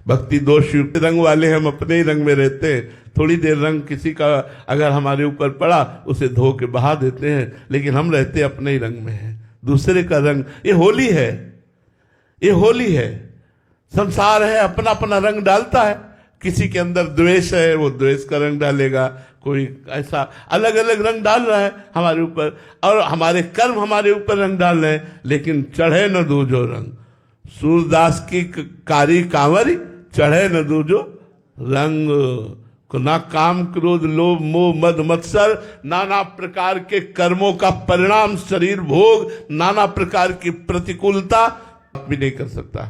भक्ति दोष युक्त रंग वाले हम अपने ही रंग में रहते हैं। थोड़ी देर रंग किसी का अगर हमारे ऊपर पड़ा उसे धो के बहा देते हैं, लेकिन हम रहते अपने ही रंग में हैं। दूसरे का रंग, ये होली है, ये होली है। संसार है, अपना अपना रंग डालता है। किसी के अंदर द्वेष है, वो द्वेष का रंग डालेगा, कोई ऐसा अलग अलग रंग डाल रहा है हमारे ऊपर, और हमारे कर्म हमारे ऊपर रंग डाल रहे हैं। लेकिन चढ़े न दूजो रंग, सूरदास की कारी कांवरी, चढ़े न दूजो रंग। ना काम क्रोध लोभ मोह मद मत्सर, नाना प्रकार के कर्मों का परिणाम शरीर भोग, नाना प्रकार की प्रतिकूलता भी नहीं कर सकता।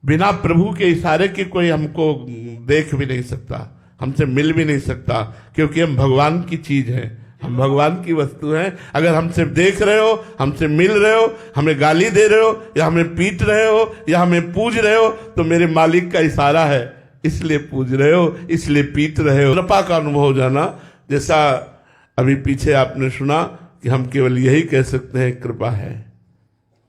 बिना प्रभु के इशारे के कोई हमको देख भी नहीं सकता, हमसे मिल भी नहीं सकता, क्योंकि हम भगवान की चीज हैं, हम भगवान की वस्तु हैं। अगर हमसे देख रहे हो, हमसे मिल रहे हो, हमें गाली दे रहे हो, या हमें पीट रहे हो, या हमें पूज रहे हो, तो मेरे मालिक का इशारा है, इसलिए पूज रहे हो, इसलिए पीट रहे हो। कृपा का अनुभव हो जाना, जैसा अभी पीछे आपने सुना कि हम केवल यही कह सकते हैं कृपा है,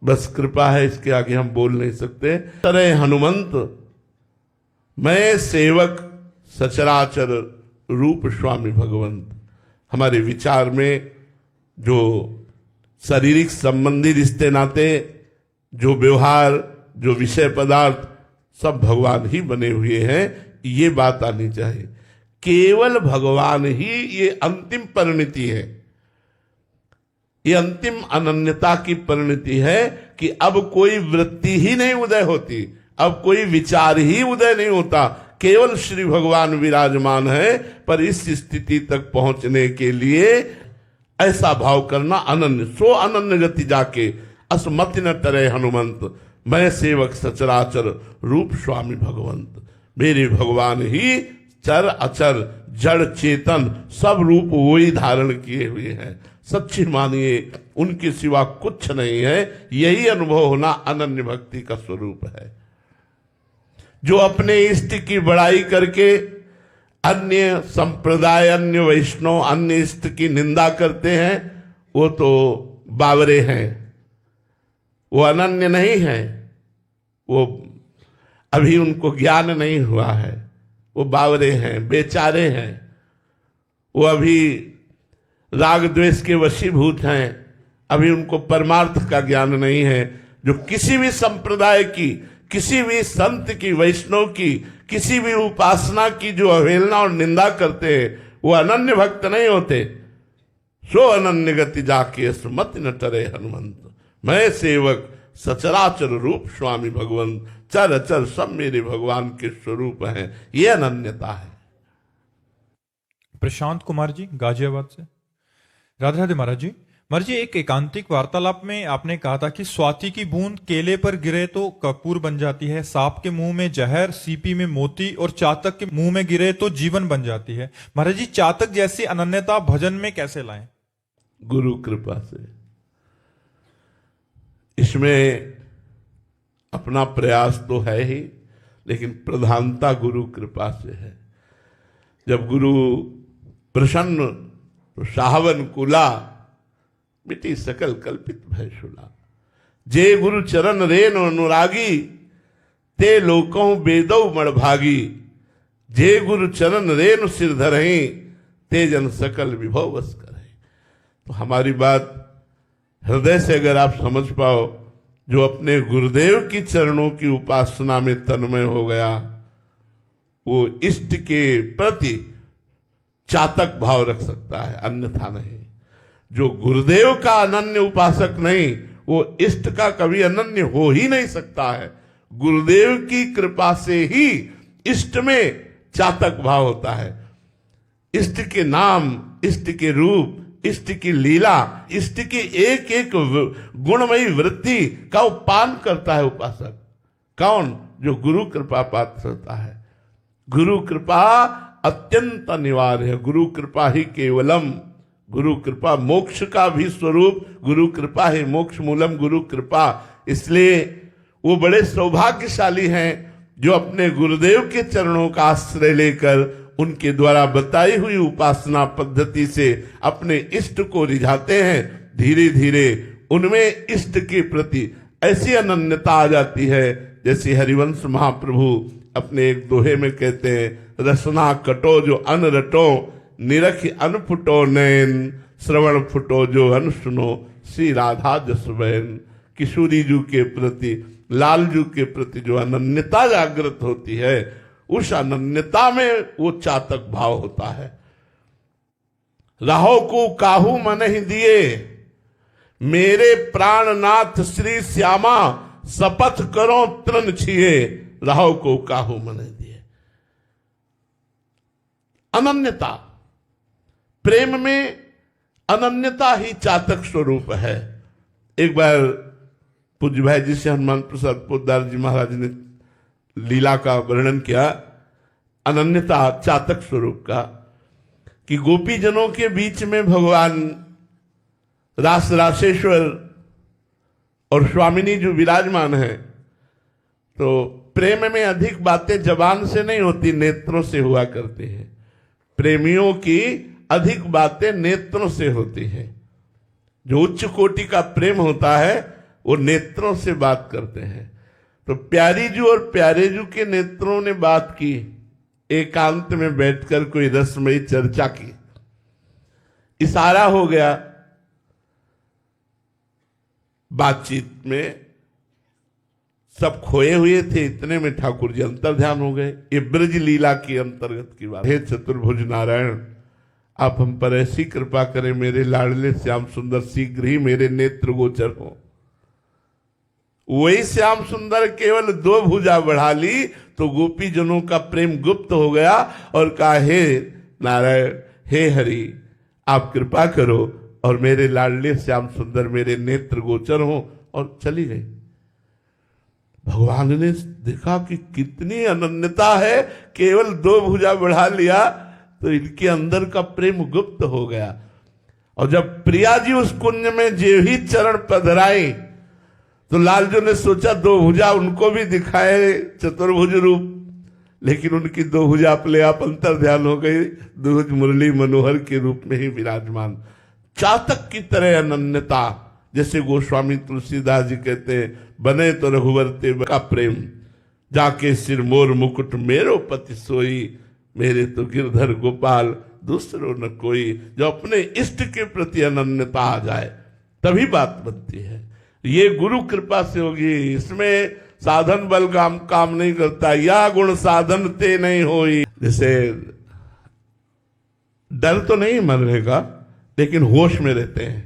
बस कृपा है, इसके आगे हम बोल नहीं सकते। तरह हनुमंत मैं सेवक सचराचर रूप स्वामी भगवंत। हमारे विचार में जो शारीरिक संबंधी रिश्ते नाते, जो व्यवहार, जो विषय पदार्थ, सब भगवान ही बने हुए हैं, ये बात आनी चाहिए। केवल भगवान ही ये अंतिम परिणति है, ये अंतिम अनन्यता की परिणति है कि अब कोई वृत्ति ही नहीं उदय होती, अब कोई विचार ही उदय नहीं होता, केवल श्री भगवान विराजमान है। पर इस स्थिति तक पहुंचने के लिए ऐसा भाव करना अनन्य, सो अनन्य गति जाके असमति न तरे हनुमंत, मैं सेवक सचराचर रूप स्वामी भगवंत। मेरे भगवान ही चर अचर जड़ चेतन सब रूप वही धारण किए हुए हैं। सच्ची मानिए उनके सिवा कुछ नहीं है। यही अनुभव होना अनन्य भक्ति का स्वरूप है। जो अपने इष्ट की बड़ाई करके अन्य संप्रदाय, अन्य वैष्णव, अन्य इष्ट की निंदा करते हैं, वो तो बावरे हैं, वो अनन्य नहीं है, वो अभी उनको ज्ञान नहीं हुआ है, वो बावरे हैं, बेचारे हैं, वो अभी राग द्वेष के वशीभूत हैं, अभी उनको परमार्थ का ज्ञान नहीं है। जो किसी भी संप्रदाय की, किसी भी संत की, वैष्णव की, किसी भी उपासना की जो अवहेलना और निंदा करते हैं, वो अनन्य भक्त नहीं होते। सो अनन्य गति जाके सुमत न टरे हनुमंत, मैं सेवक सचराचर रूप स्वामी भगवंत। चर अचर सब मेरे भगवान के स्वरूप हैं, ये अनन्यता है। प्रशांत कुमार जी गाजियाबाद से। राधे राधे महाराज जी। महाराज जी, एक एकांतिक वार्तालाप में आपने कहा था कि स्वाति की बूंद केले पर गिरे तो कपूर बन जाती है, सांप के मुंह में जहर, सीपी में मोती, और चातक के मुंह में गिरे तो जीवन बन जाती है। महाराज जी, चातक जैसी अनन्यता भजन में कैसे लाएं? गुरु कृपा से। इसमें अपना प्रयास तो है ही, लेकिन प्रधानता गुरु कृपा से है। जब गुरु प्रसन्न तो साहवन कुला, मिटी सकल कल्पित भय शुला। जे गुरु चरण रेन अनुरागी, ते लोकों बेदौ मणभागी। जे गुरु चरण रेन सिर धरहि, ते जन सकल विभव वश करहि। तो हमारी बात हृदय से अगर आप समझ पाओ, जो अपने गुरुदेव की चरणों की उपासना में तन्मय हो गया, वो इष्ट के प्रति चातक भाव रख सकता है, अन्यथा नहीं। जो गुरुदेव का अनन्य उपासक नहीं, वो इष्ट का कभी अनन्य हो ही नहीं सकता है। गुरुदेव की कृपा से ही इष्ट में चातक भाव होता है। इष्ट के नाम, इष्ट के रूप, इष्ट की लीला, इष्ट की एक एक गुणमयी वृत्ति का उपान करता है उपासक। कौन? जो गुरु कृपा पात्र होता है। गुरु कृपा अत्यंत अनिवार्य है। गुरु कृपा ही केवलम। गुरु कृपा मोक्ष का भी स्वरूप, गुरु कृपा है मोक्ष मूलम गुरु कृपा। इसलिए वो बड़े सौभाग्यशाली हैं जो अपने गुरुदेव के चरणों का आश्रय लेकर उनके द्वारा बताई हुई उपासना पद्धति से अपने इष्ट को रिझाते हैं। धीरे धीरे उनमें इष्ट के प्रति ऐसी अनन्यता आ जाती है जैसे हरिवंश महाप्रभु अपने एक दोहे में कहते हैं, रसना कटो जो अन रटो, निरख अन फुटो नैन, श्रवण फुटो जो अन सुनो, श्री राधा जसवैन। किशोरी जू के प्रति, लाल जू के प्रति जो अनन्यता जागृत होती है, उस अनन्यता में वो चातक भाव होता है। राहो को काहू मन ही दिए, मेरे प्राणनाथ श्री श्यामा, शपथ करो तृण छिए, राहो को काहू मन ही दिए। अनन्यता, प्रेम में अनन्यता ही चातक स्वरूप है। एक बार पूज्य भाई जी से हनुमान प्रसाद पोद्दार जी महाराज ने लीला का वर्णन किया, अनन्यता चातक स्वरूप का, कि गोपी जनों के बीच में भगवान रास रासेश्वर और स्वामिनी जो विराजमान है, तो प्रेम में अधिक बातें जबान से नहीं होती, नेत्रों से हुआ करती हैं। प्रेमियों की अधिक बातें नेत्रों से होती हैं। जो उच्च कोटि का प्रेम होता है वो नेत्रों से बात करते हैं। तो प्यारी जू और प्यारे जू के नेत्रों ने बात की, एकांत में बैठकर कोई रसमयी चर्चा की, इशारा हो गया बातचीत में। सब खोए हुए थे, इतने में ठाकुर जी अंतर्ध्यान हो गए। ये ब्रज लीला की अंतर्गत की बात। हे चतुर्भुज नारायण, आप हम पर ऐसी कृपा करें, मेरे लाडले श्याम सुंदर शीघ्र ही मेरे नेत्र गोचर हो। वही श्याम सुंदर केवल 2 भुजा बढ़ा ली तो गोपी जनों का प्रेम गुप्त हो गया और कहा, हे नारायण, हे हरि, आप कृपा करो और मेरे लाडले श्याम सुंदर मेरे नेत्र गोचर हो, और चली गई। भगवान ने देखा कि कितनी अनन्यता है, केवल 2 भुजा बढ़ा लिया तो इनके अंदर का प्रेम गुप्त हो गया। और जब प्रिया जी उस कुंज में जे ही चरण पधराए तो लालजू ने सोचा 2 भुजा उनको भी दिखाए चतुर्भुज रूप, लेकिन उनकी 2 भुजा अपने आप अंतर ध्यान हो गई, दुर्ज मुरली मनोहर के रूप में ही विराजमान। चातक की तरह अनन्यता, जैसे गोस्वामी तुलसीदास जी कहते हैं, बने तो रघुवर ते का प्रेम, जाके सिर मोर मुकुट मेरो पति सोई, मेरे तो गिरधर गोपाल दूसरो न कोई। जो अपने इष्ट के प्रति अनन्यता आ जाए तभी बात बनती है। ये गुरु कृपा से होगी, इसमें साधन बल काम नहीं करता। या गुण साधन ते नहीं होई। जैसे डर तो नहीं मरने का, लेकिन होश में रहते हैं,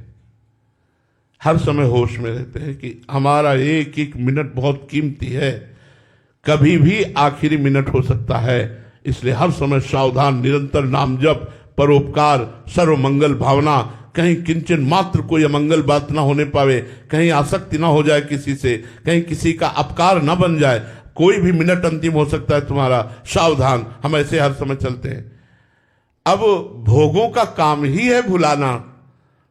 हर समय होश में रहते हैं कि हमारा एक एक मिनट बहुत कीमती है, कभी भी आखिरी मिनट हो सकता है। इसलिए हर समय सावधान, निरंतर नाम जप, परोपकार, सर्व मंगल भावना, कहीं किंचन मात्र कोई अमंगल बात ना होने पावे, कहीं आसक्ति ना हो जाए किसी से, कहीं किसी का अपकार ना बन जाए। कोई भी मिनट अंतिम हो सकता है तुम्हारा, सावधान। हम ऐसे हर समय चलते हैं। अब भोगों का काम ही है भुलाना,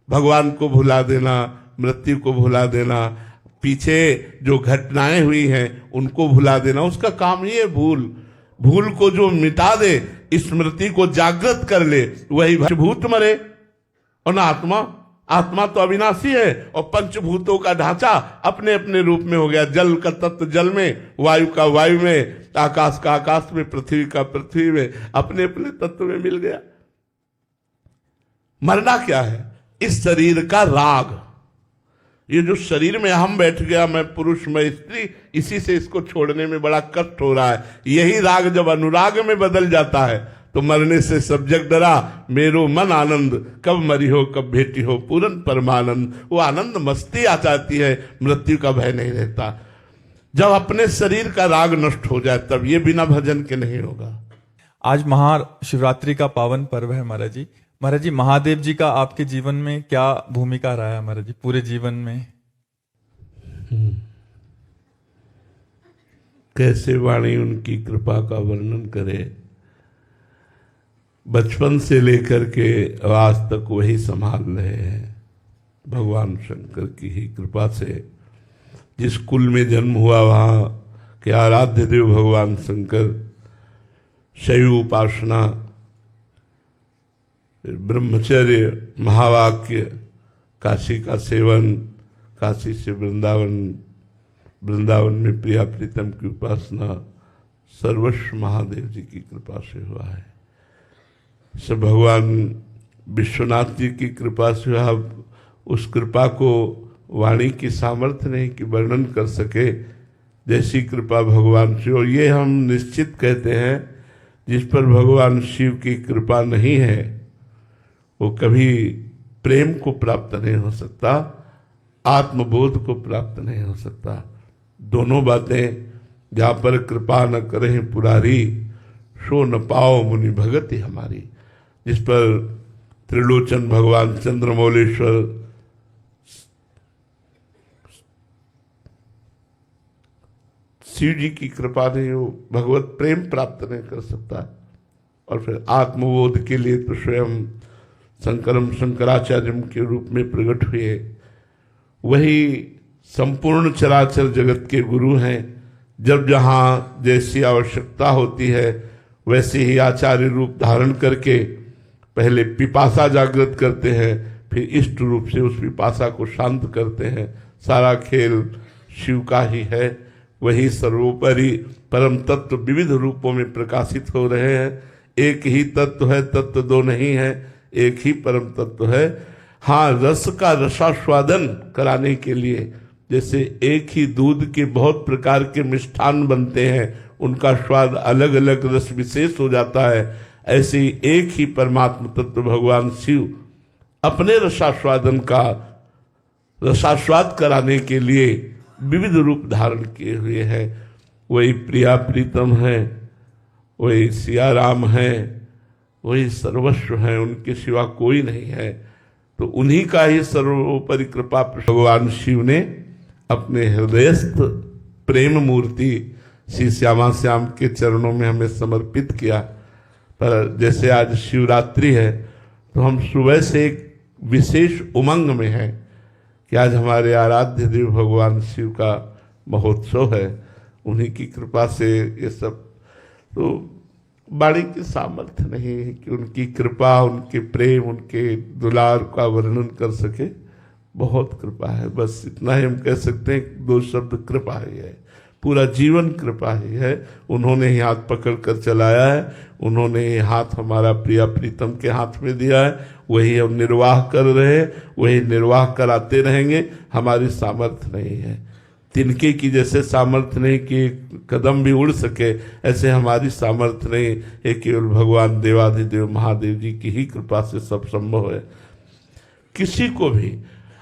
भगवान को भुला देना, मृत्यु को भुला देना, पीछे जो घटनाएं हुई हैं उनको भुला देना, उसका काम ही है भूल। भूल को जो मिटा दे, स्मृति को जागृत कर ले, वही भूत मरे। और ना आत्मा, आत्मा तो अविनाशी है, और पंचभूतों का ढांचा अपने अपने रूप में हो गया। जल का तत्व जल में, वायु का वायु में, आकाश का आकाश में, पृथ्वी का पृथ्वी में, अपने अपने तत्व में मिल गया। मरना क्या है? इस शरीर का राग, ये जो शरीर में हम बैठ गया, मैं पुरुष मैं स्त्री, इसी से इसको छोड़ने में बड़ा कष्ट हो रहा है। यही राग जब अनुराग में बदल जाता है तो मरने से सब जग डरा, मेरो मन आनंद, कब मरी हो कब भेटी हो पूरन परमानंद। वो आनंद मस्ती आ जाती है, मृत्यु का भय नहीं रहता। जब अपने शरीर का राग नष्ट हो जाए तब ये बिना भजन के नहीं होगा। आज महाशिवरात्रि का पावन पर्व है महाराज जी। महाराज जी, महादेव जी का आपके जीवन में क्या भूमिका रहा है महाराज जी, पूरे जीवन में? कैसे वाणी उनकी कृपा का वर्णन करे। बचपन से लेकर के आज तक वही संभाल रहे हैं, भगवान शंकर की ही कृपा से। जिस कुल में जन्म हुआ वहाँ के आराध्य देव भगवान शंकर, शैव उपासना, ब्रह्मचर्य, महावाक्य, काशी का सेवन, काशी से वृंदावन, वृंदावन में प्रिया प्रीतम की उपासना सर्वस्व महादेव जी की कृपा से हुआ है। सब भगवान विश्वनाथ जी की कृपा से हुआ। उस कृपा को वाणी की सामर्थ्य नहीं कि वर्णन कर सके, जैसी कृपा भगवान से। और ये हम निश्चित कहते हैं, जिस पर भगवान शिव की कृपा नहीं है वो कभी प्रेम को प्राप्त नहीं हो सकता, आत्मबोध को प्राप्त नहीं हो सकता। दोनों बातें, जहाँ पर कृपा न करें पुरारी, सो न पाओ मुनि भगति हमारी। जिस पर त्रिलोचन भगवान चंद्रमौलेश्वर शिव जी की कृपा नहीं, वो भगवत प्रेम प्राप्त नहीं कर सकता। और फिर आत्मबोध के लिए तो स्वयं शंकराचार्य के रूप में प्रकट हुए। वही संपूर्ण चराचर जगत के गुरु हैं। जब जहाँ जैसी आवश्यकता होती है वैसे ही आचार्य रूप धारण करके पहले पिपासा जागृत करते हैं, फिर इष्ट रूप से उस पिपासा को शांत करते हैं। सारा खेल शिव का ही है। वही सर्वोपरि परम तत्व विविध रूपों में प्रकाशित हो रहे हैं। एक ही तत्व है, तत्व दो नहीं है, एक ही परम तत्व है। हाँ, रस का रसास्वादन कराने के लिए, जैसे एक ही दूध के बहुत प्रकार के मिष्ठान बनते हैं, उनका स्वाद अलग अलग रस विशेष हो जाता है, ऐसे ही एक ही परमात्म तत्व भगवान शिव अपने रसास्वादन का रसास्वाद कराने के लिए विविध रूप धारण किए हुए हैं। वही प्रिया प्रीतम है, वही सिया राम है, वही सर्वस्व है, उनके सिवा कोई नहीं है। तो उन्हीं का ही सर्वोपरि कृपा भगवान शिव ने अपने हृदयस्थ प्रेम मूर्ति श्री श्यामा श्याम के चरणों में हमें समर्पित किया। पर जैसे आज शिवरात्रि है तो हम सुबह से एक विशेष उमंग में हैं कि आज हमारे आराध्य देव भगवान शिव का महोत्सव है। उन्हीं की कृपा से ये सब, तो वाणी की सामर्थ्य नहीं है कि उनकी कृपा, उनके प्रेम, उनके दुलार का वर्णन कर सके। बहुत कृपा है, बस इतना ही हम कह सकते हैं। दो शब्द कृपा ही है, पूरा जीवन कृपा ही है। उन्होंने ही हाथ पकड़ कर चलाया है, उन्होंने ही हाथ हमारा प्रिया प्रीतम के हाथ में दिया है, वही हम निर्वाह कर रहे हैं, वही निर्वाह कराते रहेंगे। हमारी सामर्थ्य नहीं है, तिनके की जैसे सामर्थ्य नहीं कि एक कदम भी उड़ सके, ऐसे हमारी सामर्थ्य नहीं है। केवल भगवान देवाधिदेव महादेव जी की ही कृपा से सब संभव है। किसी को भी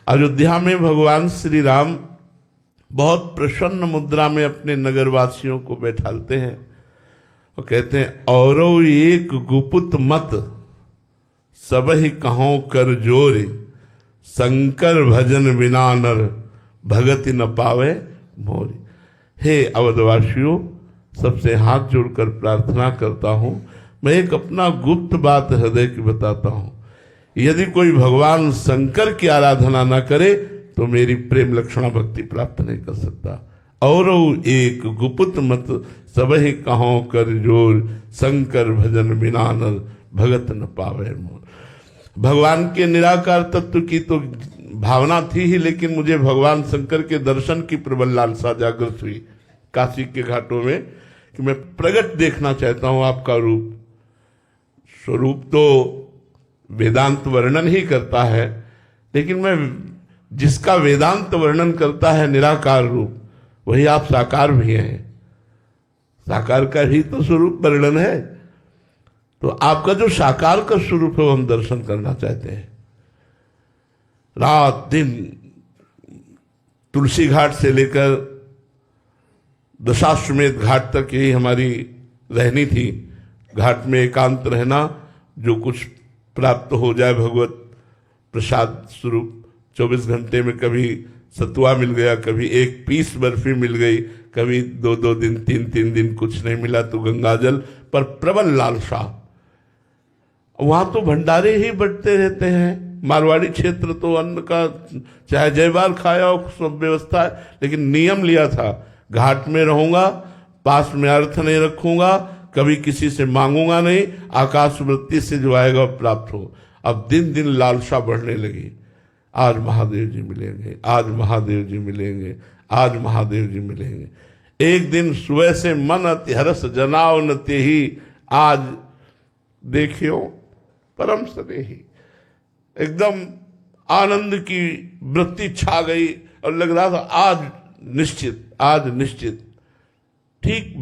अयोध्या में भगवान श्री राम बहुत प्रसन्न मुद्रा में अपने नगरवासियों को बैठालते हैं और कहते हैं, औरो एक गुपुत मत सबहि कहों कर जोरे, शंकर भजन बिना नर भगति न पावे मोरी। हे अवधवासियों, सबसे हाथ जोड़कर प्रार्थना करता हूं, मैं एक अपना गुप्त बात हृदय की बताता हूं। यदि कोई भगवान शंकर की आराधना न करे तो मेरी प्रेम लक्षणा भक्ति प्राप्त नहीं कर सकता। और एक गुप्त मत सबहि कहों कर जोर, शंकर भजन बिना नर भगत न पावे मोर। भगवान के निराकार तत्व की तो भावना थी ही, लेकिन मुझे भगवान शंकर के दर्शन की प्रबल लालसा जागृत हुई काशी के घाटों में कि मैं प्रगट देखना चाहता हूं आपका रूप। स्वरूप तो वेदांत वर्णन ही करता है, लेकिन मैं जिसका वेदांत वर्णन करता है निराकार रूप, वही आप साकार भी हैं। साकार का ही तो स्वरूप वर्णन है। तो आपका जो साकार का स्वरूप है वो हम दर्शन करना चाहते हैं। रात दिन तुलसी घाट से लेकर दशाश्वमेध घाट तक यही हमारी रहनी थी। घाट में एकांत रहना, जो कुछ प्राप्त हो जाए भगवत प्रसाद स्वरूप। 24 घंटे में कभी सतुआ मिल गया, कभी एक पीस बर्फी मिल गई, कभी 2-2 दिन 3-3 दिन कुछ नहीं मिला तो गंगाजल, पर प्रबल लालसा। वहां तो भंडारे ही बढ़ते रहते हैं। मारवाड़ी क्षेत्र तो अन्न का चाहे जय बार खाया हो, सब व्यवस्था है, लेकिन नियम लिया था घाट में रहूंगा, पास में अर्थ नहीं रखूंगा, कभी किसी से मांगूंगा नहीं, आकाश वृत्ति से जो आएगा प्राप्त हो। अब दिन दिन लालसा बढ़ने लगी। आज महादेव जी मिलेंगे, आज महादेव जी मिलेंगे, आज महादेव जी मिलेंगे। एक दिन सुबह से मन अति हरस जनाव न तेहि, आज देखियो परम स्नेही। एकदम आनंद की वृत्ति छा गई और लग रहा था आज निश्चित ठीक